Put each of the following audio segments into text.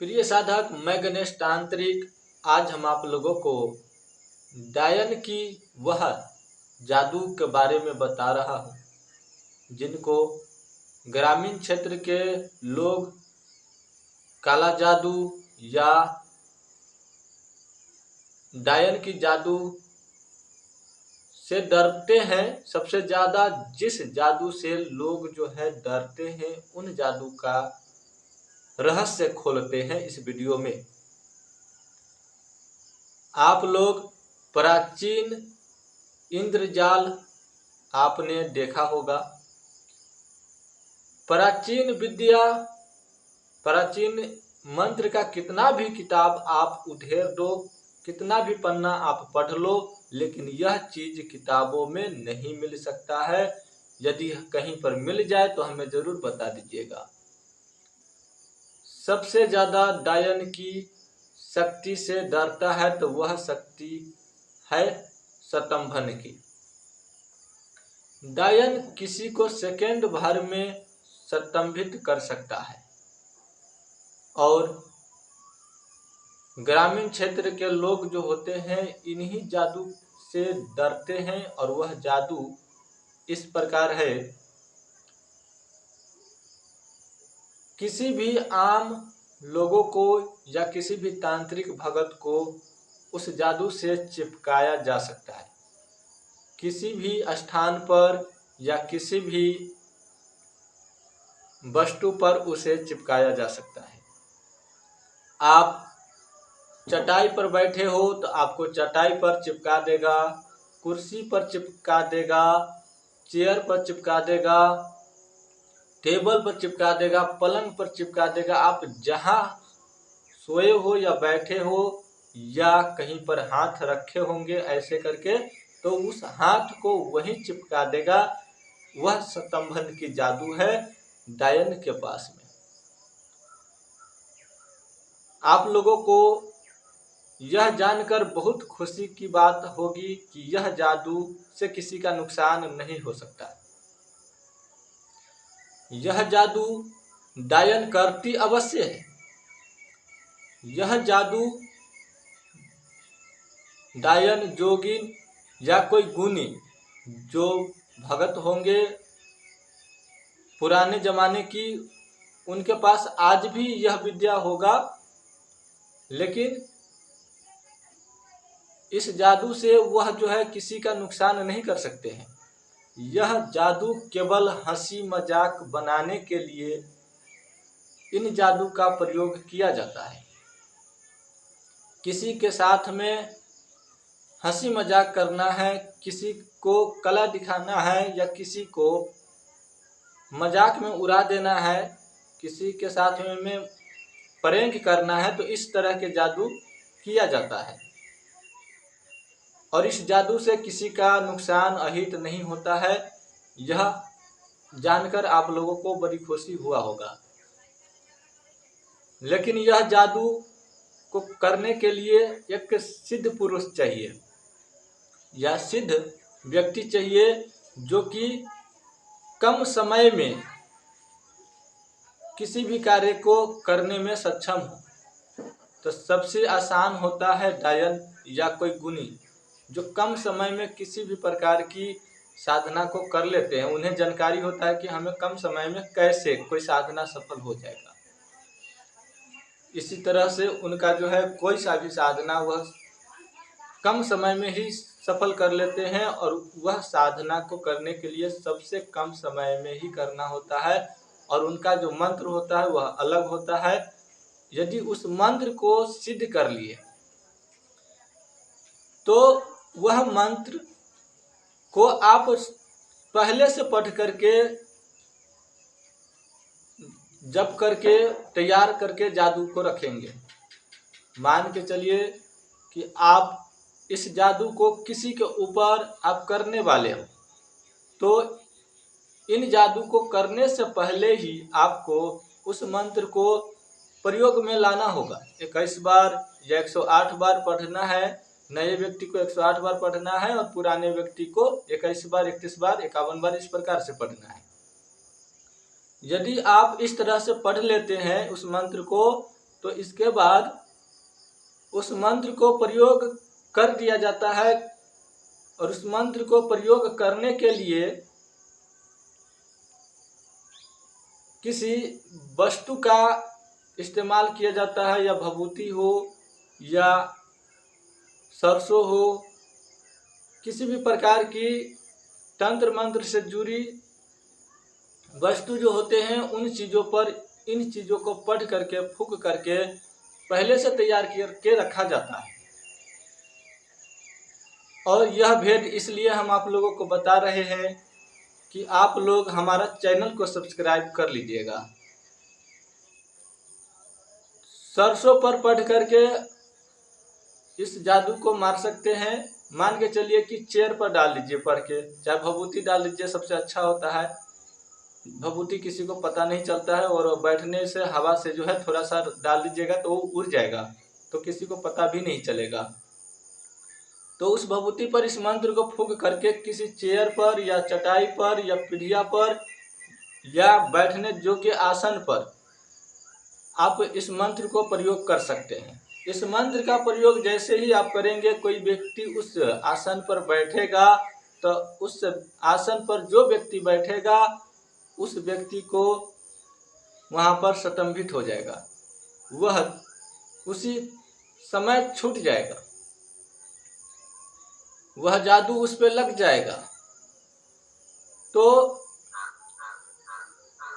प्रिय साधक, मैं गणेश तांत्रिक। आज हम आप लोगों को डायन की वह जादू के बारे में बता रहा हूँ जिनको ग्रामीण क्षेत्र के लोग काला जादू या डायन की जादू से डरते हैं। सबसे ज़्यादा जिस जादू से लोग जो है डरते हैं, उन जादू का रहस्य खोलते हैं इस वीडियो में। आप लोग प्राचीन इंद्रजाल आपने देखा होगा। प्राचीन विद्या, प्राचीन मंत्र का कितना भी किताब आप उधेर दो, कितना भी पन्ना आप पढ़ लो, लेकिन यह चीज किताबों में नहीं मिल सकता है। यदि कहीं पर मिल जाए तो हमें जरूर बता दीजिएगा। सबसे ज्यादा डायन की शक्ति से डरता है तो वह शक्ति है स्तंभन की। डायन किसी को सेकेंड भर में स्तंभित कर सकता है और ग्रामीण क्षेत्र के लोग जो होते हैं इन्हीं जादू से डरते हैं। और वह जादू इस प्रकार है, किसी भी आम लोगों को या किसी भी तांत्रिक भगत को उस जादू से चिपकाया जा सकता है। किसी भी स्थान पर या किसी भी वस्तु पर उसे चिपकाया जा सकता है। आप चटाई पर बैठे हो तो आपको चटाई पर चिपका देगा, कुर्सी पर चिपका देगा, चेयर पर चिपका देगा, टेबल पर चिपका देगा, पलंग पर चिपका देगा। आप जहां सोए हो या बैठे हो या कहीं पर हाथ रखे होंगे ऐसे करके, तो उस हाथ को वहीं चिपका देगा। वह स्तंभन की जादू है डायन के पास में। आप लोगों को यह जानकर बहुत खुशी की बात होगी कि यह जादू से किसी का नुकसान नहीं हो सकता। यह जादू डायन करती अवश्य है। यह जादू डायन, जोगिन या कोई गुनी जो भगत होंगे पुराने जमाने की, उनके पास आज भी यह विद्या होगा। लेकिन इस जादू से वह जो है किसी का नुकसान नहीं कर सकते हैं। यह जादू केवल हंसी मजाक बनाने के लिए इन जादू का प्रयोग किया जाता है। किसी के साथ में हंसी मजाक करना है, किसी को कला दिखाना है या किसी को मजाक में उड़ा देना है, किसी के साथ में प्रैंक करना है, तो इस तरह के जादू किया जाता है। और इस जादू से किसी का नुकसान अहित नहीं होता है। यह जानकर आप लोगों को बड़ी खुशी हुआ होगा। लेकिन यह जादू को करने के लिए एक सिद्ध पुरुष चाहिए या सिद्ध व्यक्ति चाहिए जो कि कम समय में किसी भी कार्य को करने में सक्षम हो। तो सबसे आसान होता है डायन या कोई गुनी जो कम समय में किसी भी प्रकार की साधना को कर लेते हैं। उन्हें जानकारी होता है कि हमें कम समय में कैसे कोई साधना सफल हो जाएगा। इसी तरह से उनका जो है कोई सा भी साधना वह कम समय में ही सफल कर लेते हैं। और वह साधना को करने के लिए सबसे कम समय में ही करना होता है। और उनका जो मंत्र होता है वह अलग होता है। यदि उस मंत्र को सिद्ध कर लिए तो वह मंत्र को आप पहले से पढ़ करके जप करके तैयार करके जादू को रखेंगे। मान के चलिए कि आप इस जादू को किसी के ऊपर आप करने वाले हो, तो इन जादू को करने से पहले ही आपको उस मंत्र को प्रयोग में लाना होगा। 21 बार या 108 बार पढ़ना है। नए व्यक्ति को 108 बार पढ़ना है और पुराने व्यक्ति को 21 बार, 31 बार, 51 बार इस प्रकार से पढ़ना है। यदि आप इस तरह से पढ़ लेते हैं उस मंत्र को, तो इसके बाद उस मंत्र को प्रयोग कर दिया जाता है। और उस मंत्र को प्रयोग करने के लिए किसी वस्तु का इस्तेमाल किया जाता है, या भभूति हो या सरसों हो, किसी भी प्रकार की तंत्र मंत्र से जुड़ी वस्तु जो होते हैं उन चीज़ों पर इन चीज़ों को पढ़ करके फूंक करके पहले से तैयार करके रखा जाता है। और यह भेद इसलिए हम आप लोगों को बता रहे हैं कि आप लोग हमारा चैनल को सब्सक्राइब कर लीजिएगा। सरसों पर पढ़ करके इस जादू को मार सकते हैं। मान के चलिए कि चेयर पर डाल लीजिए पढ़ के, चाहे भभूति डाल लीजिए, सबसे अच्छा होता है। भभूति किसी को पता नहीं चलता है, और बैठने से हवा से जो है थोड़ा सा डाल दीजिएगा तो वो उड़ जाएगा, तो किसी को पता भी नहीं चलेगा। तो उस भभूति पर इस मंत्र को फूंक करके किसी चेयर पर या चटाई पर या पीढ़िया पर या बैठने योग्य आसन पर आप इस मंत्र को प्रयोग कर सकते हैं। इस मंत्र का प्रयोग जैसे ही आप करेंगे, कोई व्यक्ति उस आसन पर बैठेगा तो उस आसन पर जो व्यक्ति बैठेगा उस व्यक्ति को वहाँ पर स्तंभित हो जाएगा, वह उसी समय छूट जाएगा, वह जादू उस पे लग जाएगा। तो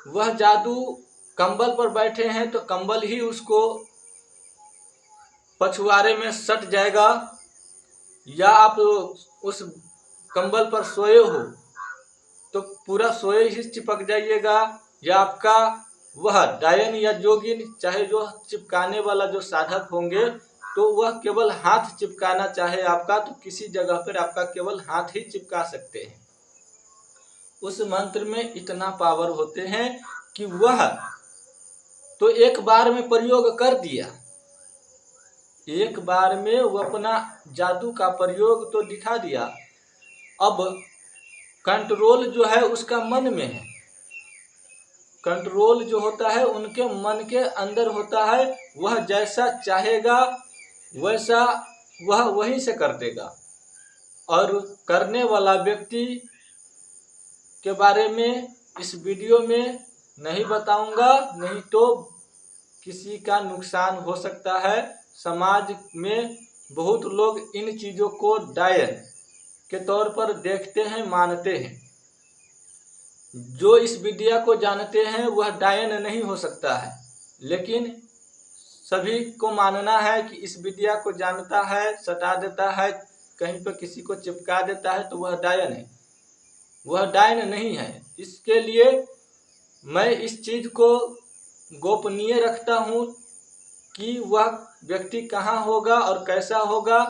वह जादू कंबल पर बैठे हैं तो कंबल ही उसको पछुआरे में सट जाएगा, या आप उस कंबल पर सोए हो तो पूरा सोए ही चिपक जाइएगा, या आपका वह डायन या जोगिन, चाहे जो चिपकाने वाला जो साधक होंगे, तो वह केवल हाथ चिपकाना चाहे आपका तो किसी जगह पर आपका केवल हाथ ही चिपका सकते हैं। उस मंत्र में इतना पावर होते हैं कि वह तो एक बार में प्रयोग कर दिया, एक बार में वो अपना जादू का प्रयोग तो दिखा दिया। अब कंट्रोल जो है उसका मन में है, कंट्रोल जो होता है उनके मन के अंदर होता है। वह जैसा चाहेगा वैसा वह वहीं से कर देगा। और करने वाला व्यक्ति के बारे में इस वीडियो में नहीं बताऊंगा, नहीं तो किसी का नुकसान हो सकता है। समाज में बहुत लोग इन चीज़ों को डायन के तौर पर देखते हैं, मानते हैं। जो इस विद्या को जानते हैं वह डायन नहीं हो सकता है, लेकिन सभी को मानना है कि इस विद्या को जानता है, सटा देता है, कहीं पर किसी को चिपका देता है तो वह डायन है, वह डायन नहीं है। इसके लिए मैं इस चीज़ को गोपनीय रखता हूँ कि वह व्यक्ति कहाँ होगा और कैसा होगा,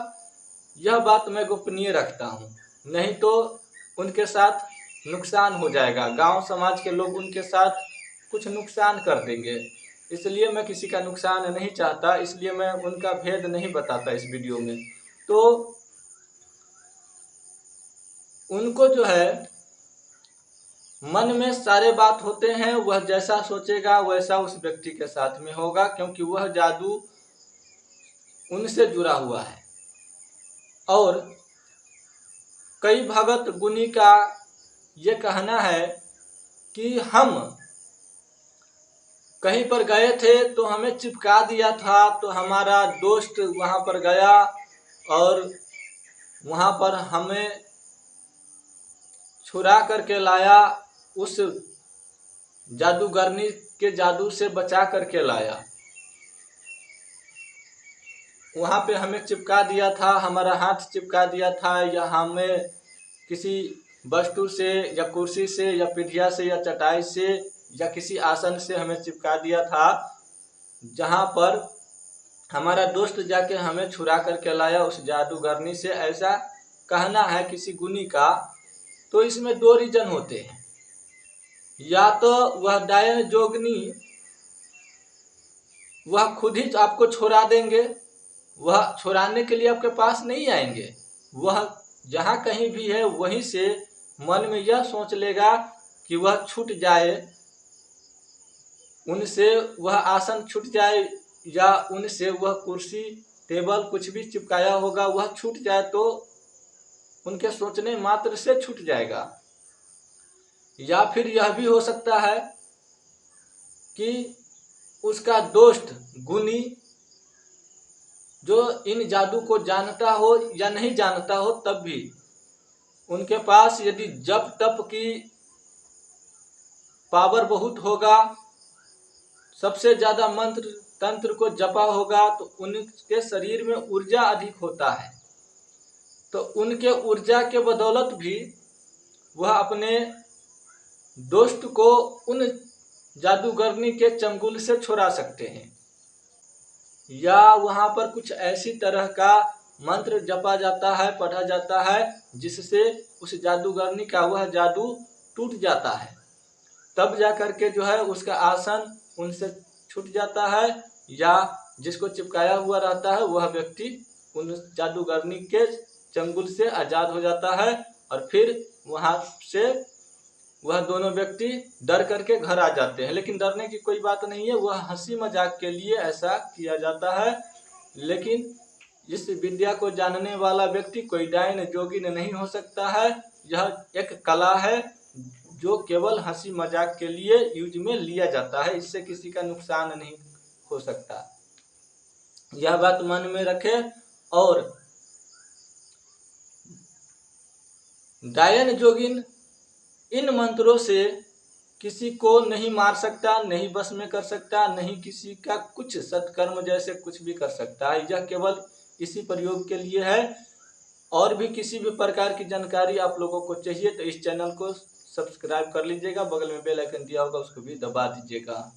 यह बात मैं गोपनीय रखता हूँ, नहीं तो उनके साथ नुकसान हो जाएगा, गांव समाज के लोग उनके साथ कुछ नुकसान कर देंगे। इसलिए मैं किसी का नुकसान नहीं चाहता, इसलिए मैं उनका भेद नहीं बताता इस वीडियो में। तो उनको जो है मन में सारे बात होते हैं, वह जैसा सोचेगा वैसा उस व्यक्ति के साथ में होगा, क्योंकि वह जादू उनसे जुड़ा हुआ है। और कई भगत गुनी का ये कहना है कि हम कहीं पर गए थे तो हमें चिपका दिया था, तो हमारा दोस्त वहाँ पर गया और वहाँ पर हमें छुरा करके लाया, उस जादूगरनी के जादू से बचा करके लाया। वहाँ पे हमें चिपका दिया था, हमारा हाथ चिपका दिया था, या हमें किसी वस्तु से या कुर्सी से या पीढ़िया से या चटाई से या किसी आसन से हमें चिपका दिया था, जहाँ पर हमारा दोस्त जाके हमें छुरा करके लाया उस जादूगरनी से, ऐसा कहना है किसी गुनी का। तो इसमें दो रीजन होते हैं, या तो वह डायन जोगनी वह खुद ही आपको छुड़ा देंगे, वह छुड़ाने के लिए आपके पास नहीं आएंगे, वह जहाँ कहीं भी है वहीं से मन में यह सोच लेगा कि वह छूट जाए, उनसे वह आसन छूट जाए, या उनसे वह कुर्सी टेबल कुछ भी चिपकाया होगा वह छूट जाए तो उनके सोचने मात्र से छूट जाएगा। या फिर यह भी हो सकता है कि उसका दोस्त गुनी जो इन जादू को जानता हो या नहीं जानता हो, तब भी उनके पास यदि जप तप की पावर बहुत होगा, सबसे ज्यादा मंत्र तंत्र को जपा होगा, तो उनके शरीर में ऊर्जा अधिक होता है। तो उनके ऊर्जा के बदौलत भी वह अपने दोस्त को उन जादूगरनी के चंगुल से छुड़ा सकते हैं। या वहाँ पर कुछ ऐसी तरह का मंत्र जपा जाता है, पढ़ा जाता है, जिससे उस जादूगरनी का वह जादू टूट जाता है। तब जा करके जो है उसका आसन उनसे छूट जाता है, या जिसको चिपकाया हुआ रहता है वह व्यक्ति उन जादूगरनी के चंगुल से आज़ाद हो जाता है। और फिर वहाँ से वह दोनों व्यक्ति डर करके घर आ जाते हैं। लेकिन डरने की कोई बात नहीं है, वह हंसी मजाक के लिए ऐसा किया जाता है। लेकिन इस विद्या को जानने वाला व्यक्ति कोई डायन जोगिन नहीं हो सकता है। यह एक कला है जो केवल हंसी मजाक के लिए यूज में लिया जाता है, इससे किसी का नुकसान नहीं हो सकता। यह बात मन में रखें। और डायन जोगिन इन मंत्रों से किसी को नहीं मार सकता, नहीं बस में कर सकता, नहीं किसी का कुछ सत्कर्म जैसे कुछ भी कर सकता है। यह केवल इसी प्रयोग के लिए है। और भी किसी भी प्रकार की जानकारी आप लोगों को चाहिए तो इस चैनल को सब्सक्राइब कर लीजिएगा, बगल में बेल आइकन दिया होगा उसको भी दबा दीजिएगा।